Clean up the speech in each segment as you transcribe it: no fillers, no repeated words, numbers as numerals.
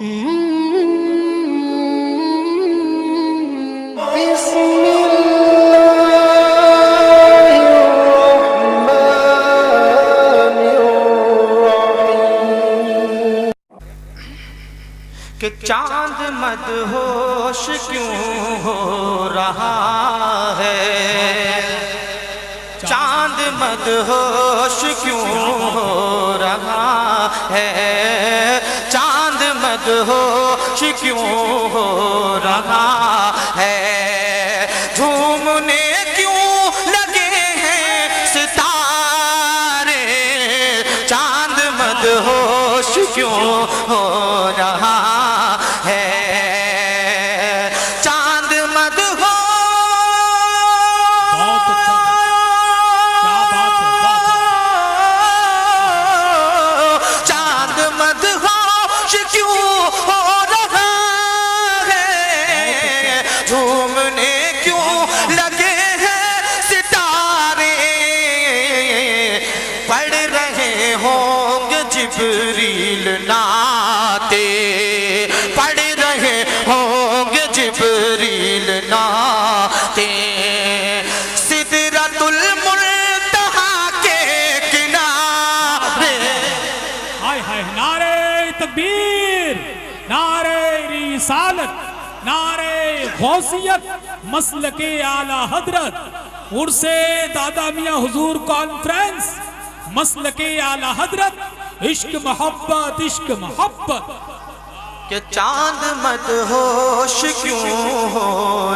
کہ چاند مدہوش کیوں ہو رہا ہے، چاند مدہوش کیوں ہو رہا ہے، چاند مدہوش کیوں ہو رہا ہے، جھومنے کیوں لگے ہیں ستارے، چاند مدہوش کیوں ہو رہا ہے، چاند مدہوش، بہت اچھا، کیا بات ہے، چاند مدہوش کیوں ہو رہا ہے، جھومنے کیوں لگے ہیں ستارے، پڑھ رہے ہوں گے جبریل نعتیں، پڑھ رہے ہوں گے جبریل نعتیں، سدرۃ المنتہا کے کنارے، ہائے ہائے، نعرہ تکبیر، نعرہ رسالت، نعرہ غوثیت، مسلک اعلیٰ حضرت، عرس دادا میاں حضور کانفرنس، مسلک اعلیٰ حضرت، عشق محبت، عشق محبت۔ کہ چاند مدہوش کیوں ہو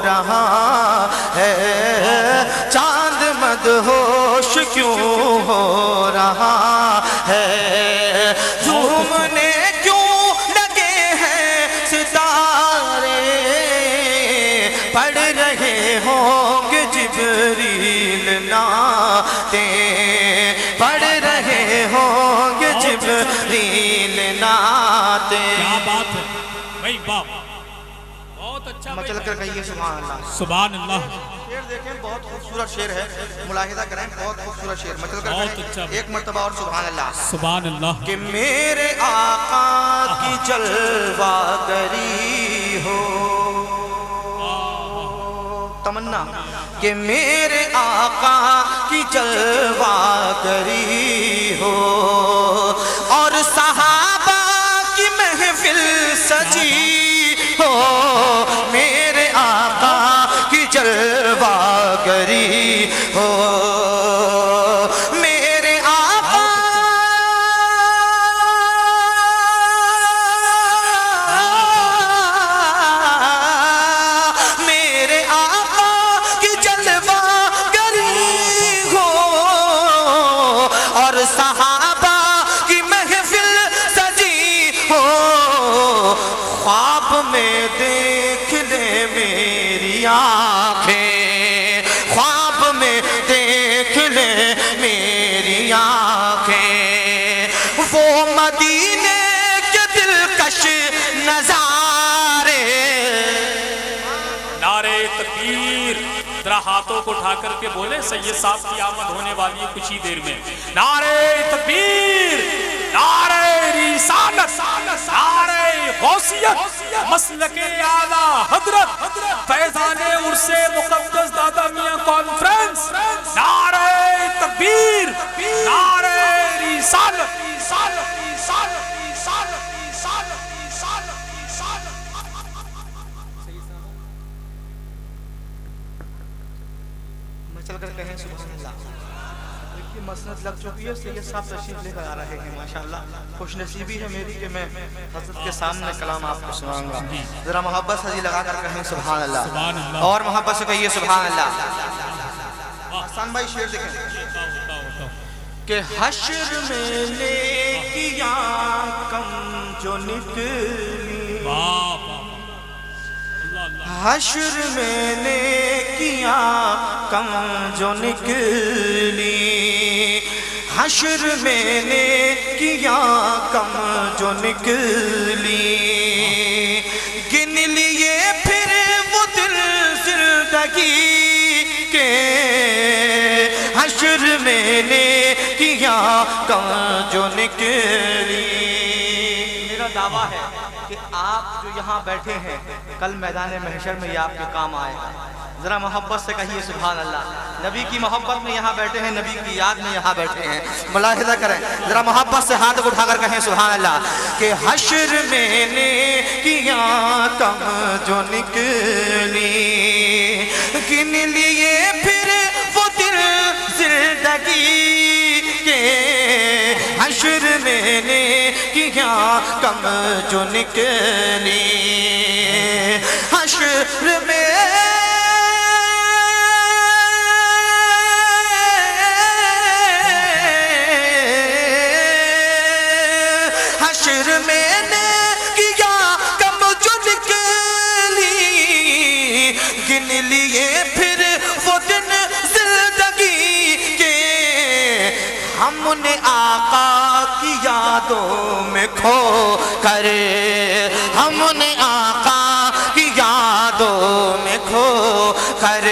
رہا ہے، چاند مدہوش کیوں ہو رہا ہے، جھومنے کیوں لگے ہیں ستارے، پڑھ رہے ہوں گے جبریل نعتیں، پڑھ رہے ہوں گے جبریل نعتیں۔ کیا بات ہے بھائی باپ، بہت اچھا، مچل کر کہیے سبحان اللہ، سبحان اللہ۔ شعر دیکھیں، بہت خوبصورت شعر ہے، ملاحظہ کریں، بہت خوبصورت شعر، مچل کر بہت کہیں اچھا، ایک مرتبہ اور سبحان اللہ۔ سبحان اللہ۔ کہ میرے آقا کی جلوہ گری ہو، تمنا، کہ میرے آقا کی جلوہ گری ہو، اور صحابہ کی محفل سجی ہو، میرے آقا کی جلوہ گری ہو، میرے آقا، میرے آقا کی جلوہ گری ہو، اور صحابہ کی محفل سجی ہو، خواب میں دیکھ لے میری آنکھیں، خواب میں دیکھ لے میری آنکھیں، وہ مدینے کے دلکش نظارے۔ نعرہ تکبیر، ذرا ہاتھوں کو اٹھا کر کے بولے، سید صاحب کی آمد ہونے والی ہے کچھ ہی دیر میں۔ نعرہ تکبیر، نعرہ رسالت، نعرہ غوثیت، مسلک اعلیٰ حضرت، فیضان عرس مقدس دادا میاں کانفرنس، نعرہ تکبیر، نعرہ رسالت۔ چل کر کہیں سبحان اللہ۔ دیکھیے مسند لگ چکی ہے، سید صاحب تشریف لے کر آ رہے ہیں، ماشاءاللہ خوش نصیبی ہے میری کہ میں حضرت کے سامنے کلام آپ کو سناؤں گا، ذرا محبت سے لگا کر کہیں سبحان اللہ، اور محبت سے کہیے سبحان اللہ۔ حسن بھائی شعر دیکھیں کہ حشر میں نیکیاں کم جو نکلی، حشر میں نیکیاں کم جو نکلی، حشر میں نیکیاں کم جو نکلی، گن لیے پھر وہ دل زندگی کے، حشر میں نیکیاں کم جو نکلی۔ میرا دعویٰ ہے کہ آپ جو یہاں بیٹھے ہیں کل میدان محشر میں یہ آپ کے کام آئے گا. ذرا محبت سے کہیے سبحان اللہ. نبی کی محبت میں یہاں بیٹھے ہیں, نبی کی یاد میں یہاں بیٹھے ہیں. ملاحظہ کریں, ذرا محبت سے ہاتھ اٹھا کر کہیں سبحان اللہ. کہ حشر میں نے کیا کم جو نکلی, گن لیے پھر وہ دل زندگی کے. حشر میں نے کیا کم جو نکلی, حشر میں ہم نے آقا کی یادوں میں کھو کر, ہم نے آقا کی یادوں میں کھو کر,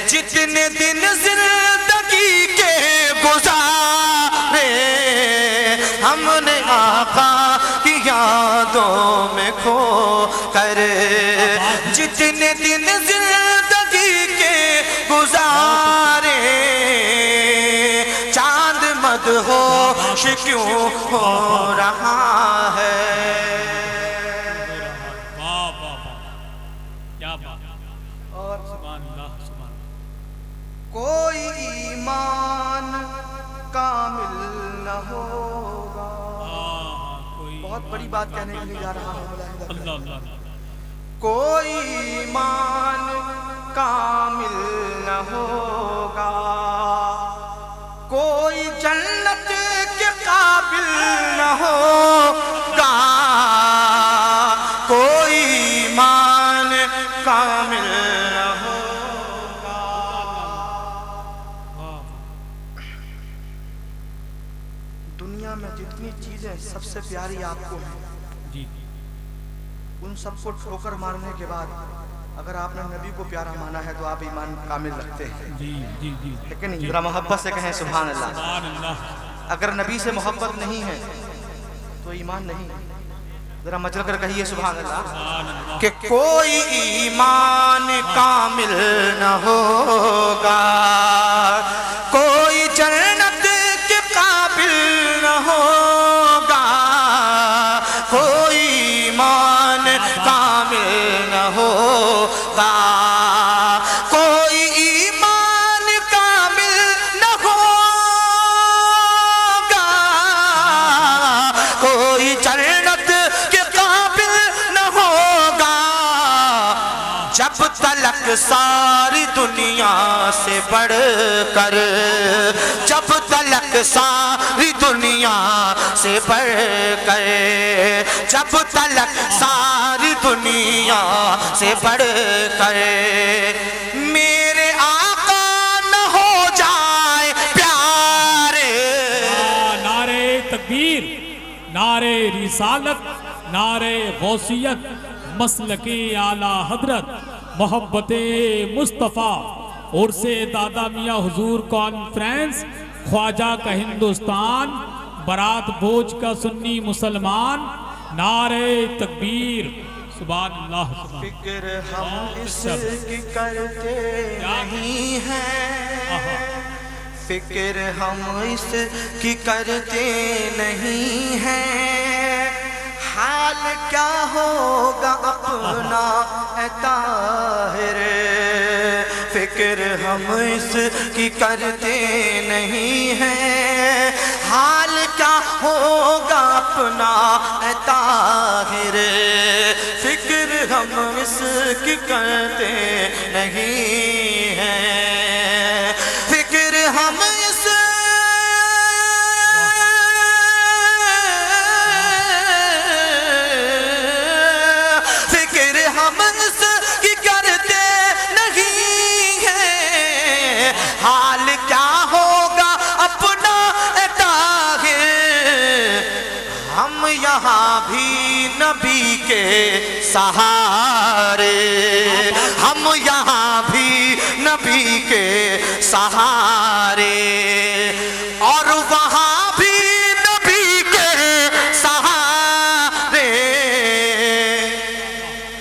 جتنے دن زندگی کے گزارے, ہم نے آقا کی یادوں میں کھو کر, جتنے دن زندگی کے گزارے, مدہوش کیوں ہو رہا ہے. واہ واہ واہ, کیا بات. اور سبحان اللہ سبحان اللہ. کوئی ایمان کامل نہ ہوگا. بہت بڑی بات کہنے کے لیے جا رہا ہوں. اللہ اللہ. کوئی ایمان کامل نہ ہوگا, کوئی جنت کے قابل نہ ہوگا, کوئی ایمان کامل نہ ہوگا. دنیا میں جتنی چیزیں سب سے پیاری آپ کو ہیں, ان سب کو ٹھوکر مارنے کے بعد اگر آپ نے نبی کو پیارا مانا ہے تو آپ ایمان کامل رکھتے ہیں. لیکن ذرا محبت سے کہیں سبحان اللہ. اگر نبی سے محبت نہیں ہے تو ایمان نہیں. ذرا مچل کر کہیے سبحان اللہ. کہ کوئی ایمان کامل نہ ہوگا, کوئی جنت کے قابل نہ ہوگا, کوئی ایمان کامل نہ ہوگا, کوئی ایمان کامل نہ ہوگا, کوئی جنت کے قابل نہ ہوگا, جب تلک ساری دنیا سے بڑھ کر, جب تلک ساری دنیا سے بڑھ کر, جب تلک ساری دنیا سے بڑھ کر میرے آقا نہ ہو جائے پیارے. نعرے تکبیر, نعرے رسالت, نعرے غوثیت, مسلک اعلیٰ حضرت, محبت مصطفیٰ, عرس دادا میاں حضور کانفرنس, خواجہ کا ہندوستان, برات بھوج کا سنی مسلمان. نعرے تکبیر, سبحان اللہ. فکر ہم اس کی کرتے نہیں ہیں, فکر ہم اس کی کرتے نہیں ہیں, حال کیا ہوگا اپنا اے طاہر, فکر ہم اس کی کرتے نہیں ہیں, حال کیا ہوگا اپنا اے طاہر, فکر ہم اس کی کرتے نہیں ہیں, فکر ہم اس حال کیا ہوگا اپنا اے طاہر, ہم یہاں بھی نبی کے سہارے, ہم یہاں بھی نبی کے سہارے, اور وہاں بھی نبی کے سہارے,